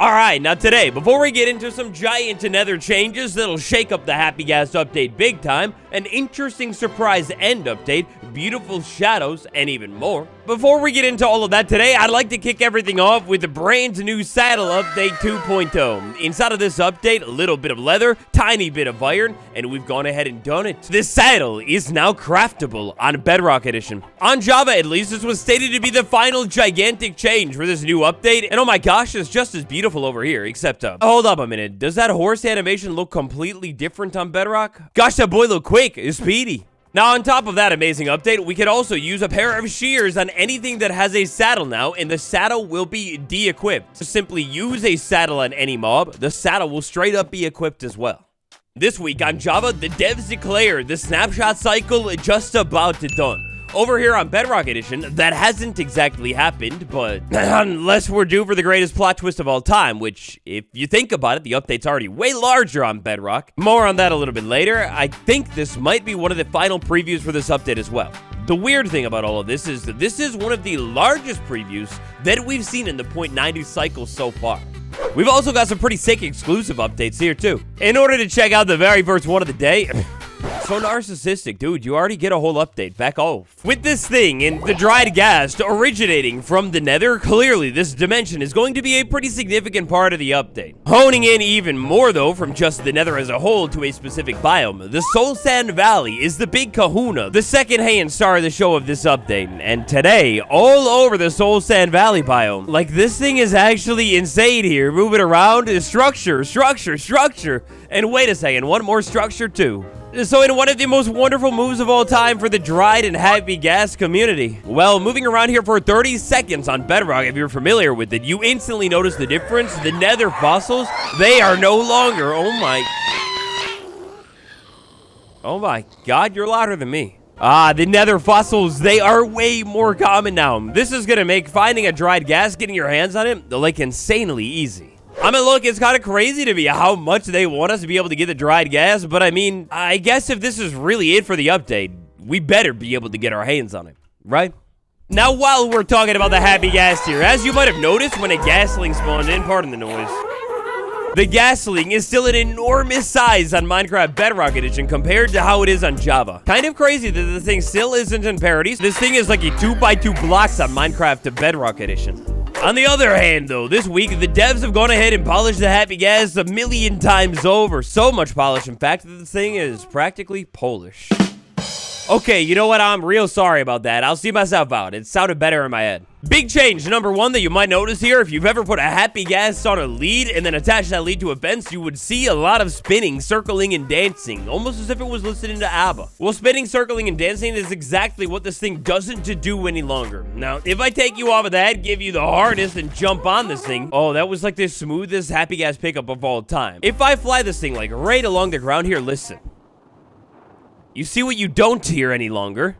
Alright, now today, before we get into some giant nether changes that'll shake up the Happy Ghast update big time, an interesting surprise end update, beautiful shadows, and even more. Before we get into all of that today, I'd like to kick everything off with the brand new saddle update 2.0. Inside of this update, a little bit of leather, tiny bit of iron, and we've gone ahead and done it. This saddle is now craftable on Bedrock Edition. On Java, at least, this was stated to be the final gigantic change for this new update, and oh my gosh, it's just as beautiful over here, except, hold up a minute, does that horse animation look completely different on Bedrock? Gosh, that boy look quick, is speedy. Now, on top of that amazing update, we can also use a pair of shears on anything that has a saddle now, and the saddle will be de-equipped. Simply use a saddle on any mob, the saddle will straight up be equipped as well. This week on Java, the devs declared the snapshot cycle just about done. Over here on Bedrock Edition, that hasn't exactly happened, but unless we're due for the greatest plot twist of all time, which, if you think about it, the update's already way larger on Bedrock. More on that a little bit later. I think this might be one of the final previews for this update as well. The weird thing about all of this is that this is one of the largest previews that we've seen in the 0.90 cycle so far. We've also got some pretty sick exclusive updates here too. In order to check out the very first one of the day... So narcissistic, dude. You already get a whole update. Back off. With this thing in the dried ghast originating from the nether, clearly this dimension is going to be a pretty significant part of the update. Honing in even more, though, from just the nether as a whole to a specific biome, the Soul Sand Valley is the big kahuna, the second-hand star of the show of this update. And today, all over the Soul Sand Valley biome, like, this thing is actually insane here. Moving around is structure, and wait a second, one more structure too. So in one of the most wonderful moves of all time for the dried and happy ghast community. Well, moving around here for 30 seconds on Bedrock, if you're familiar with it, you instantly notice the difference. The nether fossils, they are no longer, oh my god, you're louder than me. The nether fossils, they are way more common now. This is gonna make finding a dried ghast, getting your hands on it, like, insanely easy. I mean, look, it's kind of crazy to me how much they want us to be able to get the dried ghast, but I mean, I guess if this is really it for the update, we better be able to get our hands on it, right? Now, while we're talking about the happy ghast here, as you might have noticed when a ghastling spawned in, pardon the noise, the ghastling is still an enormous size on Minecraft Bedrock Edition compared to how it is on Java. Kind of crazy that the thing still isn't in parity. This thing is like a 2x2 blocks on Minecraft Bedrock Edition. On the other hand, though, this week, the devs have gone ahead and polished the happy ghast a million times over. So much polish, in fact, that the thing is practically Polish. Okay, you know what? I'm real sorry about that. I'll see myself out. It sounded better in my head. Big change, number one, that you might notice here. If you've ever put a happy ghast on a lead and then attached that lead to a fence, you would see a lot of spinning, circling, and dancing, almost as if it was listening to ABBA. Well, spinning, circling, and dancing is exactly what this thing doesn't do any longer. Now, if I take you off of that, give you the harness, and jump on this thing, oh, that was like the smoothest happy ghast pickup of all time. If I fly this thing, like, right along the ground here, listen. You see what you don't hear any longer?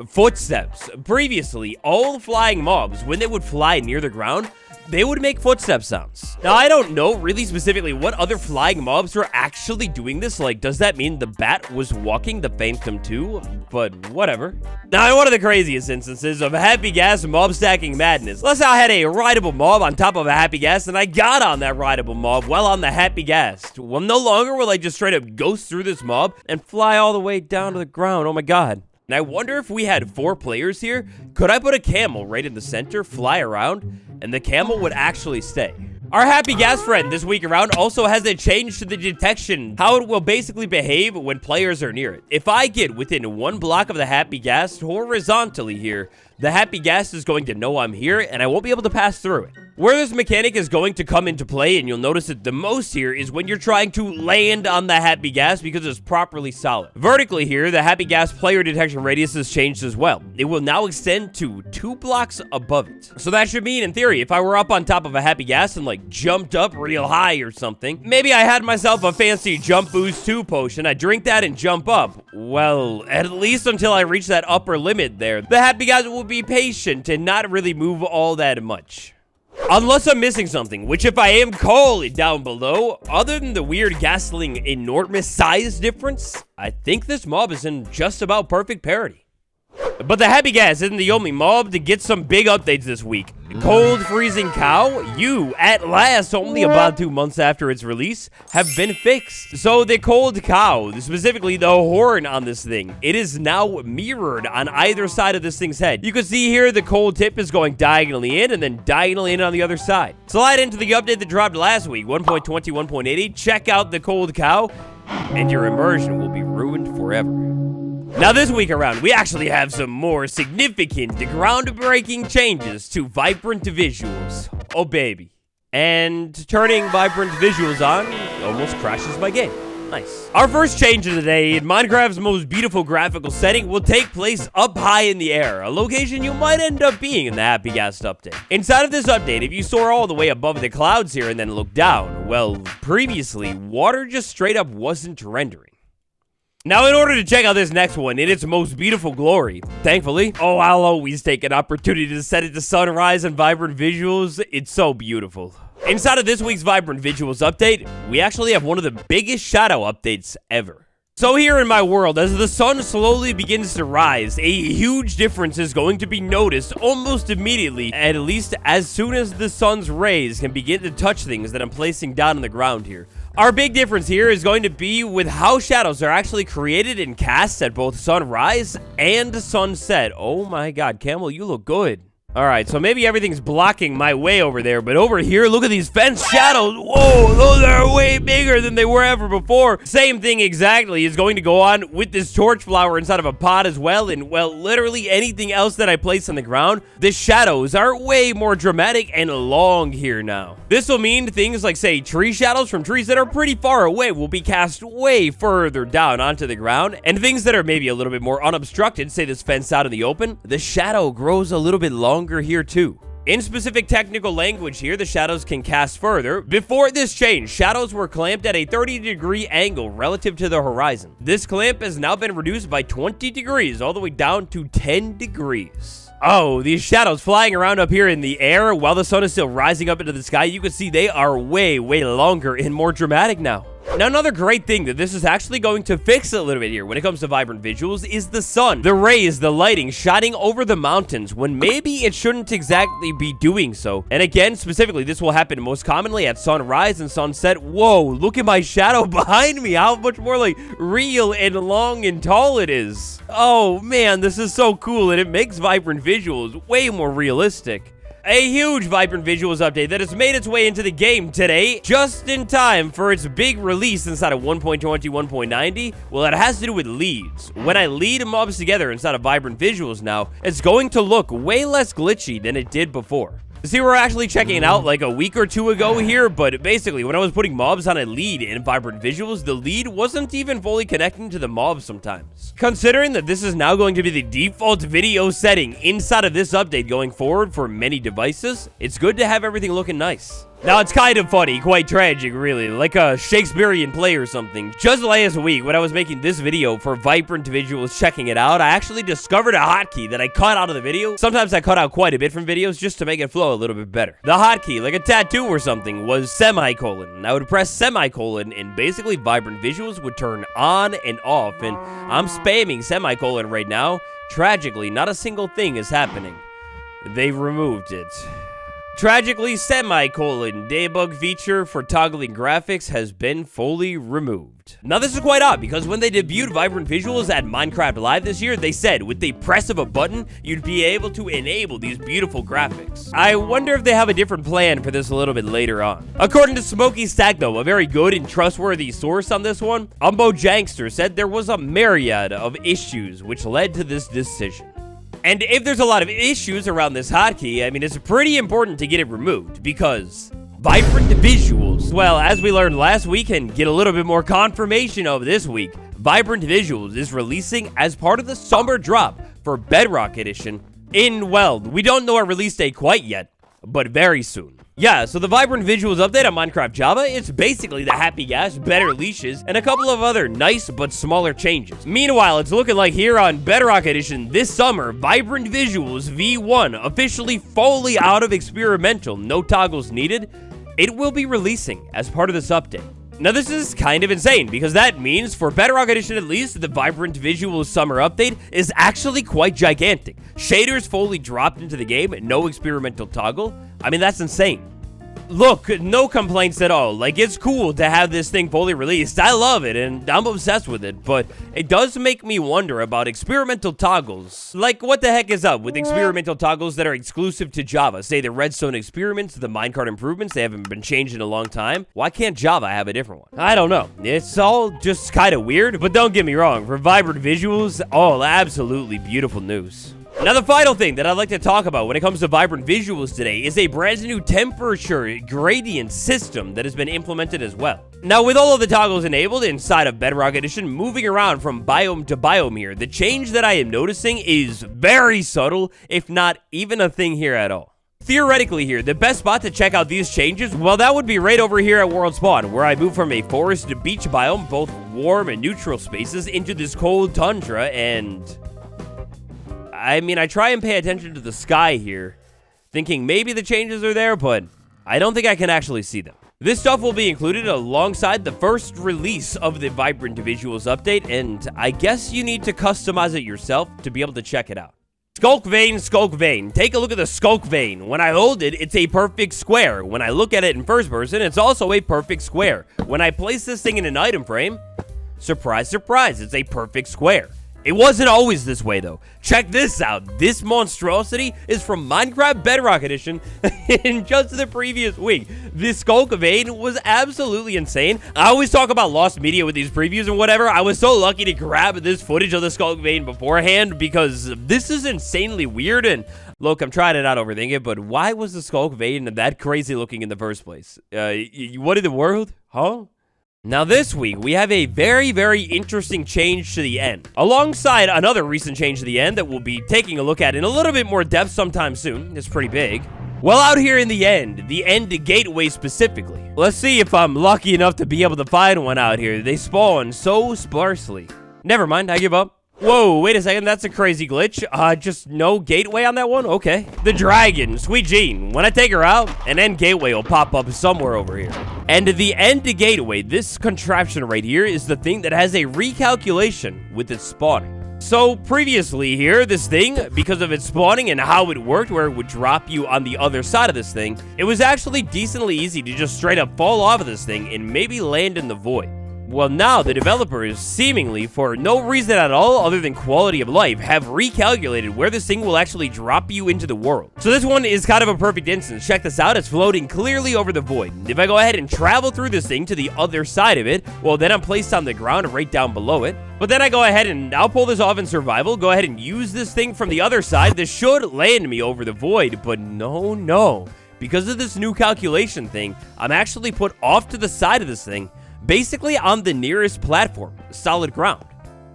Footsteps. Previously, all flying mobs, when they would fly near the ground, they would make footstep sounds. Now, I don't know really specifically what other flying mobs were actually doing this. Like, does that mean the bat was walking the Phantom 2? But whatever. Now, in one of the craziest instances of happy ghast mob stacking madness, let's say I had a rideable mob on top of a happy ghast, and I got on that rideable mob while on the happy ghast. Well, no longer will I just straight up ghost through this mob and fly all the way down to the ground. Oh my god. And I wonder if we had 4 players here, could I put a camel right in the center, fly around, and the camel would actually stay? Our happy ghast friend this week around also has a change to the detection, how it will basically behave when players are near it. If I get within 1 block of the happy ghast horizontally here, the happy ghast is going to know I'm here, and I won't be able to pass through it. Where this mechanic is going to come into play, and you'll notice it the most here, is when you're trying to land on the happy ghast because it's properly solid. Vertically here, the happy ghast player detection radius has changed as well. It will now extend to 2 blocks above it. So that should mean, in theory, if I were up on top of a happy ghast and like jumped up real high or something, maybe I had myself a fancy jump boost 2 potion, I drink that and jump up. Well, at least until I reach that upper limit there, the happy ghast will be patient and not really move all that much. Unless I'm missing something, which if I am, call it down below. Other than the weird ghastling enormous size difference, I think this mob is in just about perfect parity. But the happy gas isn't the only mob to get some big updates this week. Cold freezing cow, you, at last, only about 2 months after its release, have been fixed. So the cold cow, specifically the horn on this thing, it is now mirrored on either side of this thing's head. You can see here the cold tip is going diagonally in and then diagonally in on the other side. Slide into the update that dropped last week, 1.20, 1.80. Check out the cold cow, and your immersion will be ruined forever. Now this week around, we actually have some more significant, groundbreaking changes to vibrant visuals. Oh baby. And turning vibrant visuals on almost crashes my game. Nice. Our first change of the day in Minecraft's most beautiful graphical setting will take place up high in the air, a location you might end up being in the Happy Ghast update. Inside of this update, if you soar all the way above the clouds here and then look down, well, previously, water just straight up wasn't rendering. Now, in order to check out this next one in its most beautiful glory, thankfully, I'll always take an opportunity to set it to sunrise and vibrant visuals. It's so beautiful. Inside of this week's vibrant visuals update, we actually have one of the biggest shadow updates ever. So here in my world, as the sun slowly begins to rise, a huge difference is going to be noticed almost immediately, at least as soon as the sun's rays can begin to touch things that I'm placing down on the ground here. Our big difference here is going to be with how shadows are actually created in casts at both sunrise and sunset. Oh my god, Camel, you look good. Alright, so maybe everything's blocking my way over there, but over here, look at these fence shadows. Whoa, those are way bigger than they were ever before. Same thing exactly is going to go on with this torch flower inside of a pot as well, and, well, literally anything else that I place on the ground. The shadows are way more dramatic and long here now. This will mean things like, say, tree shadows from trees that are pretty far away will be cast way further down onto the ground, and things that are maybe a little bit more unobstructed, say this fence out in the open, the shadow grows a little bit longer here too. In specific technical language here, the shadows can cast further. Before this change, shadows were clamped at a 30-degree angle relative to the horizon. This clamp has now been reduced by 20 degrees all the way down to 10 degrees. Oh, these shadows flying around up here in the air while the sun is still rising up into the sky, you can see they are way longer and more dramatic now. Now, another great thing that this is actually going to fix a little bit here when it comes to vibrant visuals is the sun. The rays, the lighting shining over the mountains when maybe it shouldn't exactly be doing so. And again, specifically, this will happen most commonly at sunrise and sunset. Whoa, look at my shadow behind me. How much more like real and long and tall it is. Oh man, this is so cool, and it makes vibrant visuals way more realistic. A huge vibrant visuals update that has made its way into the game today, just in time for its big release inside of 1.20, 1.90. Well, it has to do with leads. When I lead mobs together inside of vibrant visuals now, it's going to look way less glitchy than it did before. See, we're actually checking it out like a week or two ago here, but basically when I was putting mobs on a lead in vibrant visuals, the lead wasn't even fully connecting to the mobs sometimes. Considering that this is now going to be the default video setting inside of this update going forward for many devices, it's good to have everything looking nice. Now, it's kind of funny, quite tragic, really, like a Shakespearean play or something. Just last week, when I was making this video for Vibrant Visuals checking it out, I actually discovered a hotkey that I cut out of the video. Sometimes I cut out quite a bit from videos just to make it flow a little bit better. The hotkey, like a tattoo or something, was semicolon. I would press semicolon, and basically Vibrant Visuals would turn on and off, and I'm spamming semicolon right now. Tragically, not a single thing is happening. They removed it. Tragically, semicolon debug feature for toggling graphics has been fully removed. Now, this is quite odd because when they debuted Vibrant Visuals at Minecraft Live this year, they said with the press of a button, you'd be able to enable these beautiful graphics. I wonder if they have a different plan for this a little bit later on. According to Smokey Stack, though, a very good and trustworthy source on this one, Umbo Jankster said there was a myriad of issues which led to this decision. And if there's a lot of issues around this hotkey, I mean, it's pretty important to get it removed because vibrant visuals, well, as we learned last week and get a little bit more confirmation of this week, Vibrant Visuals is releasing as part of the summer drop for Bedrock Edition in, well, we don't know our release date quite yet, but very soon. Yeah, so the Vibrant Visuals update on Minecraft Java, it's basically the Happy Ghast, better leashes, and a couple of other nice but smaller changes. Meanwhile, it's looking like here on Bedrock Edition this summer, Vibrant Visuals V1, officially fully out of experimental, no toggles needed, it will be releasing as part of this update. Now, this is kind of insane because that means for Bedrock Edition at least, the Vibrant Visual Summer Update is actually quite gigantic. Shaders fully dropped into the game, no experimental toggle. I mean, that's insane. Look, no complaints at all. Like, it's cool to have this thing fully released. I love it, and I'm obsessed with it, but it does make me wonder about experimental toggles. Like, what the heck is up with experimental toggles that are exclusive to Java? Say the Redstone experiments, the minecart improvements, they haven't been changed in a long time. Why can't Java have a different one? I don't know. It's all just kind of weird, but don't get me wrong. For Vibrant Visuals, oh, absolutely beautiful news. Now, the final thing that I'd like to talk about when it comes to Vibrant Visuals today is a brand new temperature gradient system that has been implemented as well. Now, with all of the toggles enabled inside of Bedrock Edition, moving around from biome to biome here, the change that I am noticing is very subtle, if not even a thing here at all. Theoretically here, the best spot to check out these changes, well, that would be right over here at World Spawn, where I move from a forest to beach biome, both warm and neutral spaces, into this cold tundra, and I mean, I try and pay attention to the sky here, thinking maybe the changes are there, but I don't think I can actually see them. This stuff will be included alongside the first release of the Vibrant Visuals update, and I guess you need to customize it yourself to be able to check it out. Sculk vein, sculk vein. Take a look at the sculk vein. When I hold it, it's a perfect square. When I look at it in first person, it's also a perfect square. When I place this thing in an item frame, surprise, surprise, it's a perfect square. It wasn't always this way, though. Check this out. This monstrosity is from Minecraft Bedrock Edition in just the previous week. This sculk vein was absolutely insane. I always talk about lost media with these previews and whatever. I was so lucky to grab this footage of the sculk vein beforehand because this is insanely weird. And look, I'm trying to not overthink it, but why was the sculk vein that crazy looking in the first place? What in the world? Huh? Now this week, we have a very, very interesting change to the end, alongside another recent change to the end that we'll be taking a look at in a little bit more depth sometime soon. It's pretty big. Well, out here in the end gateway specifically. Let's see if I'm lucky enough to be able to find one out here. They spawn so sparsely. Never mind, I give up. Whoa, wait a second, that's a crazy glitch. Just no gateway on that one? Okay. The dragon, Sweet Jean. When I take her out, an end gateway will pop up somewhere over here. And the end gateway, this contraption right here, is the thing that has a recalculation with its spawning. So previously here, this thing, because of its spawning and how it worked, where it would drop you on the other side of this thing, it was actually decently easy to just straight up fall off of this thing and maybe land in the void. Well, now the developers, seemingly for no reason at all other than quality of life, have recalculated where this thing will actually drop you into the world. So this one is kind of a perfect instance. Check this out. It's floating clearly over the void. If I go ahead and travel through this thing to the other side of it, well, then I'm placed on the ground right down below it. But then I go ahead and I'll pull this off in survival, go ahead and use this thing from the other side. This should land me over the void, but no. Because of this new calculation thing, I'm actually put off to the side of this thing, basically on the nearest platform, solid ground.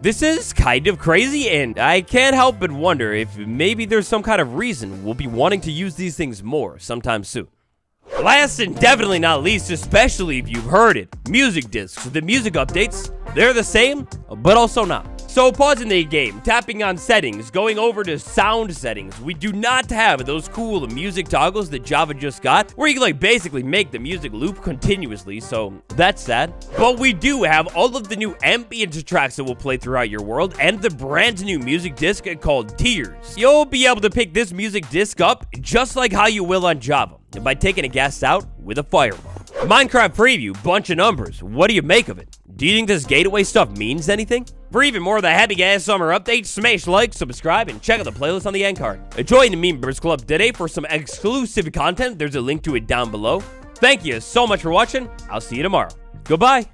This is kind of crazy, and I can't help but wonder if maybe there's some kind of reason we'll be wanting to use these things more sometime soon. Last and definitely not least, especially if you've heard it, music discs. The music updates, they're the same, but also not. So pausing the game, tapping on settings, going over to sound settings. We do not have those cool music toggles that Java just got, where you can like basically make the music loop continuously, so that's sad. But we do have all of the new ambient tracks that will play throughout your world, and the brand new music disc called Tears. You'll be able to pick this music disc up just like how you will on Java, by taking a ghast out with a fireball. Minecraft preview, bunch of numbers. What do you make of it? Do you think this gateway stuff means anything? For even more of the Happy Gas Summer updates, smash like, subscribe, and check out the playlist on the end card. Join the Meme Members Club today for some exclusive content. There's a link to it down below. Thank you so much for watching. I'll see you tomorrow. Goodbye.